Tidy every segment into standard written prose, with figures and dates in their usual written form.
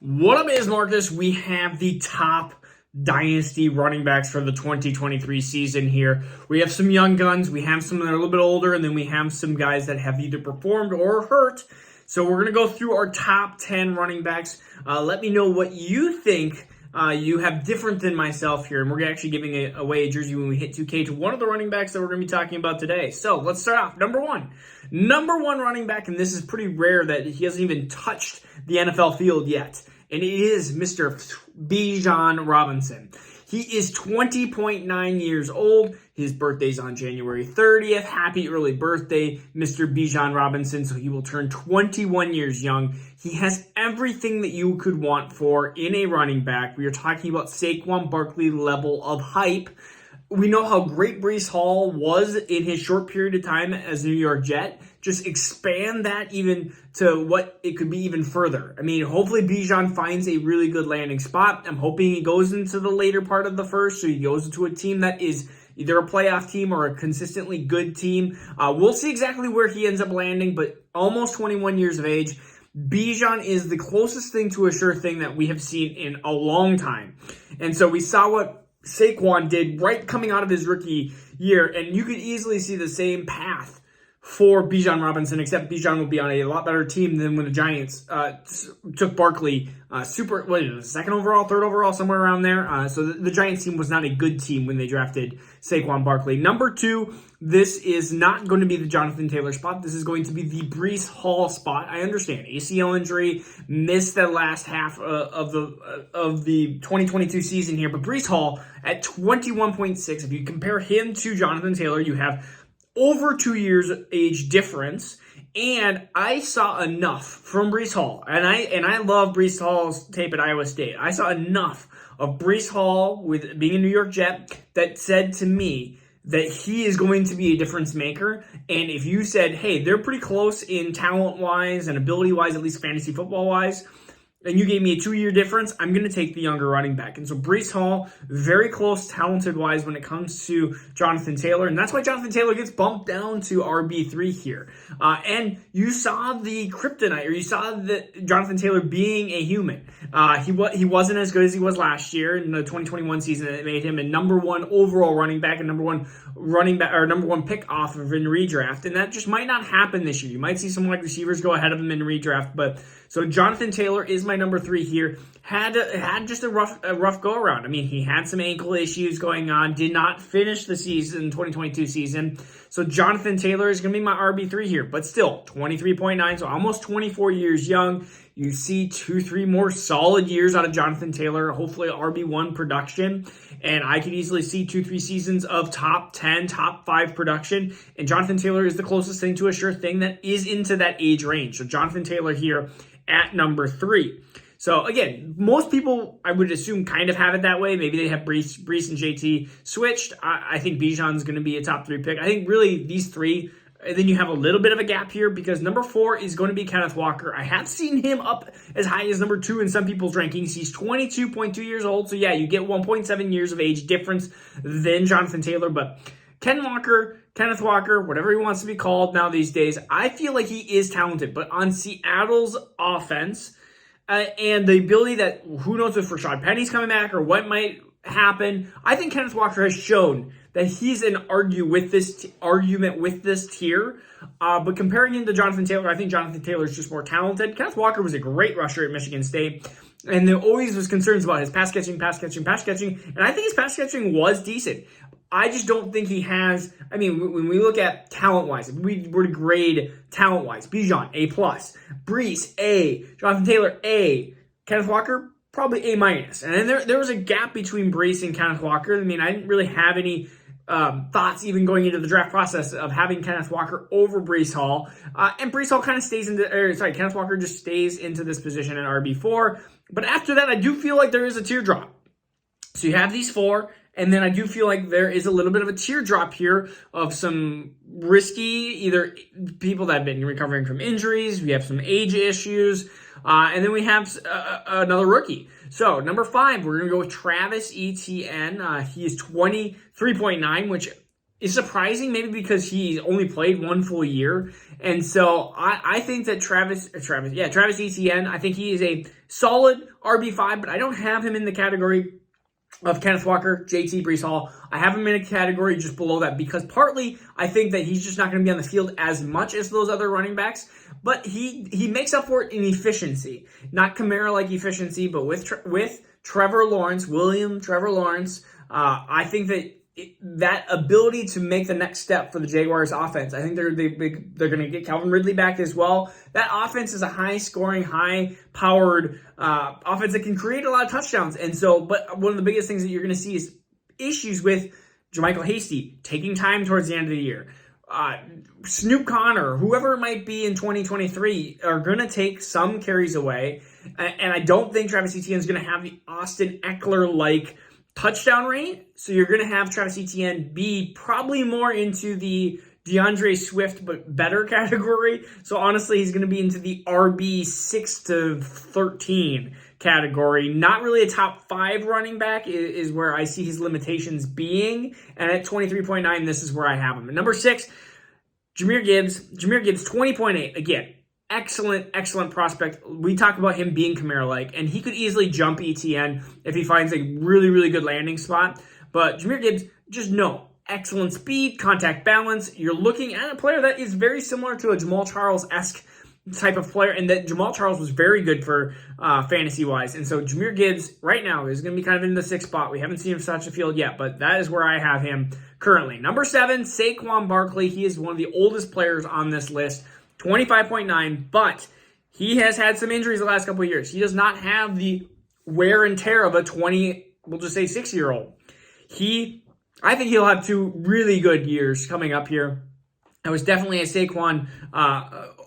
What up, is Marcus? We have the top Dynasty running backs for the 2023 season here. We have some young guns, we have some that are a little bit older, and then we have some guys that have either performed or hurt. So we're going to go through our top 10 running backs. Let me know what you think you have different than myself here. And we're actually giving away a jersey when we hit 2K to one of the running backs that we're going to be talking about today. So let's start off. Number one running back, and this is pretty rare that he hasn't even touched the NFL field yet. And it is Mr. Bijan Robinson. He is 20.9 years old. His birthday's on January 30th. Happy early birthday, Mr. Bijan Robinson. So he will turn 21 years young. He has everything that you could want for in a running back. We are talking about Saquon Barkley level of hype. We know how great Breece Hall was in his short period of time as a New York Jet. Just expand that even to what it could be even further. I mean, hopefully Bijan finds a really good landing spot. I'm hoping he goes into the later part of the first, so he goes into a team that is either a playoff team or a consistently good team. We'll see exactly where he ends up landing, but almost 21 years of age. Bijan is the closest thing to a sure thing that we have seen in a long time. And so we saw what Saquon did right coming out of his rookie year, and you could easily see the same path for Bijan Robinson, except Bijan will be on a lot better team than when the Giants took Barkley second overall, third overall, somewhere around there. So the Giants team was not a good team when they drafted Saquon Barkley. Number two, this is not going to be the Jonathan Taylor spot. This is going to be the Breece Hall spot. I understand ACL injury, missed the last half of the 2022 season here, but Breece Hall at 21.6. If you compare him to Jonathan Taylor, you have over 2 years age difference, and I saw enough from Breece Hall, and I love Breece Hall's tape at Iowa State. I saw enough of Breece Hall with being a New York Jet that said to me that he is going to be a difference maker. And if you said, hey, they're pretty close in talent-wise and ability-wise, at least fantasy football-wise, and you gave me a 2-year difference, I'm going to take the younger running back. And so Breece Hall, very close talented-wise when it comes to Jonathan Taylor. And that's why Jonathan Taylor gets bumped down to RB3 here. And you saw the kryptonite, or you saw that Jonathan Taylor being a human. He wasn't as good as he was last year in the 2021 season. That made him a number one overall running back and number one pick off of in redraft. And that just might not happen this year. You might see some wide receivers go ahead of him in redraft, but so Jonathan Taylor is my number 3 here. Had just a rough go around. I mean, he had some ankle issues going on. Did not finish the 2022 season. So Jonathan Taylor is going to be my RB3 here, but still 23.9, so almost 24 years young. You see 2-3 more solid years out of Jonathan Taylor, hopefully RB1 production, and I could easily see 2-3 seasons of top 10, top 5 production, and Jonathan Taylor is the closest thing to a sure thing that is into that age range. So Jonathan Taylor here at number 3. So again, most people, I would assume, kind of have it that way. Maybe they have Breece and JT switched. I think Bijan's going to be a top 3 pick. I think really these 3, and then you have a little bit of a gap here because number 4 is going to be Kenneth Walker. I have seen him up as high as number 2 in some people's rankings. He's 22.2 years old. So yeah, you get 1.7 years of age difference than Jonathan Taylor, but Kenneth Walker, whatever he wants to be called now these days, I feel like he is talented. But on Seattle's offense and the ability that, who knows if Rashad Penny's coming back or what might happen, I think Kenneth Walker has shown that he's an argument with this tier. But comparing him to Jonathan Taylor, I think Jonathan Taylor is just more talented. Kenneth Walker was a great rusher at Michigan State, and there always was concerns about his pass catching, and I think his pass catching was decent. I just don't think he has, I mean, when we look at talent-wise, if we were to grade talent-wise, Bijan, A+, Breece, A, Jonathan Taylor, A, Kenneth Walker, probably A-. And then there was a gap between Breece and Kenneth Walker. I mean, I didn't really have any thoughts even going into the draft process of having Kenneth Walker over Breece Hall. And Breece Hall kind of Kenneth Walker just stays into this position at RB4. But after that, I do feel like there is a teardrop. So you have these 4, and then I do feel like there is a little bit of a teardrop here of some risky, either people that have been recovering from injuries, we have some age issues, and then we have another rookie. So number 5, we're going to go with Travis Etienne. He is 23.9, which is surprising, maybe because he only played one full year. And so I think that Travis Etienne, I think he is a solid RB5, but I don't have him in the category of Kenneth Walker, JT, Breece Hall. I have him in a category just below that because partly I think that he's just not going to be on the field as much as those other running backs, but he makes up for it in efficiency. Not Kamara-like efficiency, but with Trevor Lawrence, Trevor Lawrence, I think that ability to make the next step for the Jaguars offense. I think they're going to get Calvin Ridley back as well. That offense is a high-scoring, high-powered offense that can create a lot of touchdowns. And so, but one of the biggest things that you're going to see is issues with Jermichael Hasty taking time towards the end of the year. Snoop Connor, whoever it might be in 2023, are going to take some carries away. And I don't think Travis Etienne is going to have the Austin Eckler-like touchdown rate. So you're going to have Travis Etienne be probably more into the DeAndre Swift but better category. So honestly, he's going to be into the RB 6 to 13 category. Not really a top 5 running back is where I see his limitations being. And at 23.9, this is where I have him. At number 6, Jamir Gibbs. Jamir Gibbs, 20.8. Again, excellent prospect. We talk about him being Kamara-like, and he could easily jump Etienne if he finds a really good landing spot. But Jamir Gibbs, just know, excellent speed, contact balance. You're looking at a player that is very similar to a Jamal Charles-esque type of player, and that Jamal Charles was very good for fantasy-wise. And so Jamir Gibbs right now is going to be kind of in the 6th spot. We haven't seen him touch the field yet, but that is where I have him currently. Number 7, Saquon Barkley. He is one of the oldest players on this list. 25.9, but he has had some injuries the last couple of years. He does not have the wear and tear of a 6-year-old. I think he'll have 2 really good years coming up here. I was definitely a Saquon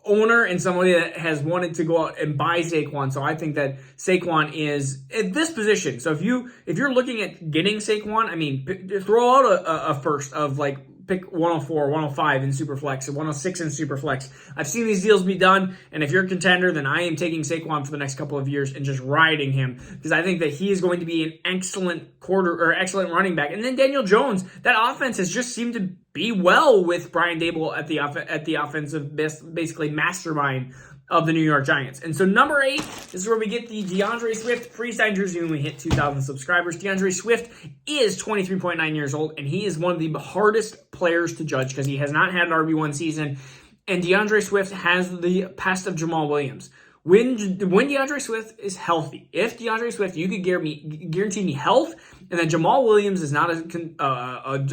owner and somebody that has wanted to go out and buy Saquon. So I think that Saquon is at this position. So if you're looking at getting Saquon, I mean, throw out a first of like pick 104, 105 in Superflex, and 106 in Superflex. I've seen these deals be done, and if you're a contender, then I am taking Saquon for the next couple of years and just riding him because I think that he is going to be an excellent excellent running back. And then Daniel Jones, that offense has just seemed to be well with Brian Daboll at the offensive basically mastermind of the New York Giants. And so number 8, this is where we get the DeAndre Swift pre-signed jersey when we hit 2,000 subscribers. DeAndre Swift is 23.9 years old, and he is one of the hardest players to judge because he has not had an RB1 season, and DeAndre Swift has the pest of Jamal Williams. When DeAndre Swift is healthy, if DeAndre Swift, you could guarantee me health, and then Jamal Williams is not an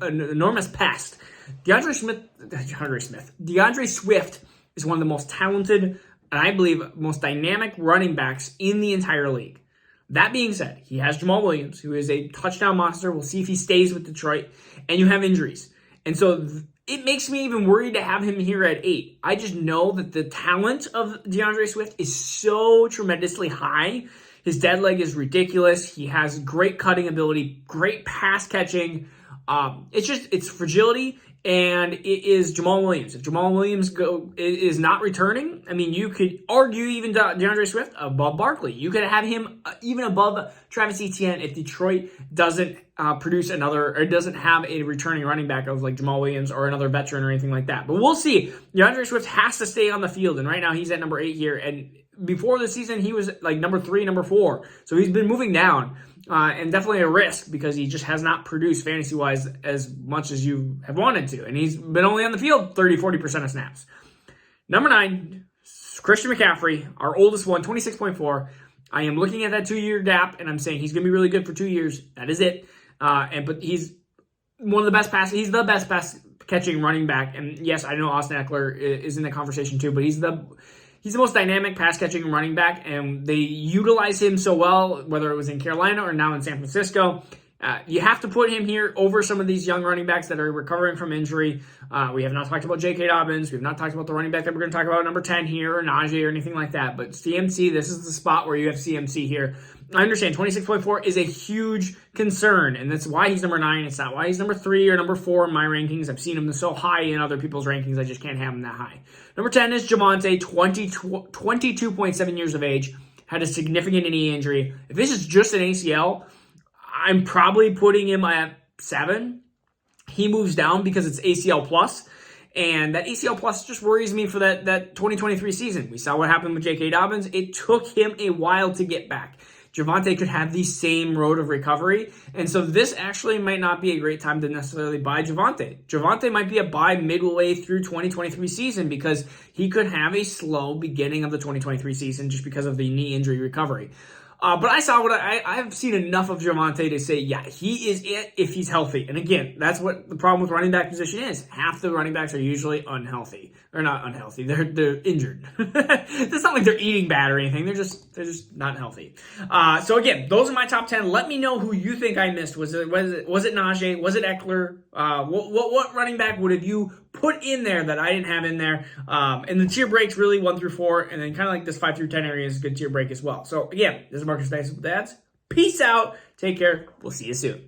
enormous pest. DeAndre Swift is one of the most talented and I believe most dynamic running backs in the entire league. That being said, he has Jamal Williams, who is a touchdown monster. We'll see if he stays with Detroit. And you have injuries. And so it makes me even worried to have him here at 8. I just know that the talent of DeAndre Swift is so tremendously high. His dead leg is ridiculous. He has great cutting ability, great pass catching. It's fragility. And it is Jamal Williams. If Jamal Williams is not returning, I mean, you could argue even DeAndre Swift above Barkley. You could have him even above Travis Etienne if Detroit doesn't produce another, or doesn't have a returning running back of like Jamal Williams or another veteran or anything like that. But we'll see. DeAndre Swift has to stay on the field, and right now he's at number 8 here. And before the season, he was like number 3, number 4. So he's been moving down. And definitely a risk because he just has not produced fantasy-wise as much as you have wanted to. And he's been only on the field 30-40% of snaps. Number 9, Christian McCaffrey, our oldest one, 26.4. I am looking at that 2-year gap, and I'm saying he's going to be really good for 2 years. That is it. But he's one of the best he's the best pass-catching running back. And yes, I know Austin Eckler is in the conversation too, but he's the most dynamic pass-catching running back, and they utilize him so well, whether it was in Carolina or now in San Francisco. You have to put him here over some of these young running backs that are recovering from injury. We have not talked about J.K. Dobbins. We have not talked about the running back that we're going to talk about, number 10 here, or Najee, or anything like that. But CMC, this is the spot where you have CMC here. I understand 26.4 is a huge concern, and that's why he's number 9. It's not why he's number 3 or number 4 in my rankings. I've seen him so high in other people's rankings, I just can't have him that high. Number 10 is Javonte, 22.7 years of age, had a significant knee injury. If this is just an ACL, I'm probably putting him at 7. he moves down because it's ACL plus. And that ACL plus just worries me for that 2023 season. We saw what happened with J.K. Dobbins. It took him a while to get back. Javonte could have the same road of recovery. And so this actually might not be a great time to necessarily buy Javonte. Javonte might be a buy midway through 2023 season because he could have a slow beginning of the 2023 season just because of the knee injury recovery. But I've seen enough of Javonte to say, yeah, he is it if he's healthy. And again, that's what the problem with running back position is. Half the running backs are usually unhealthy. Or not unhealthy. They're injured. It's not like they're eating bad or anything. They're just not healthy. So again, those are my top 10. Let me know who you think I missed. Was it Najee? Was it Eckler? What running back would have you put in there that I didn't have in there? And the tier breaks really 1 through 4, and then kind of like this 5 through 10 area is a good tier break as well. So again, this is Marcus Dice with Dads. Peace out. Take care. We'll see you soon.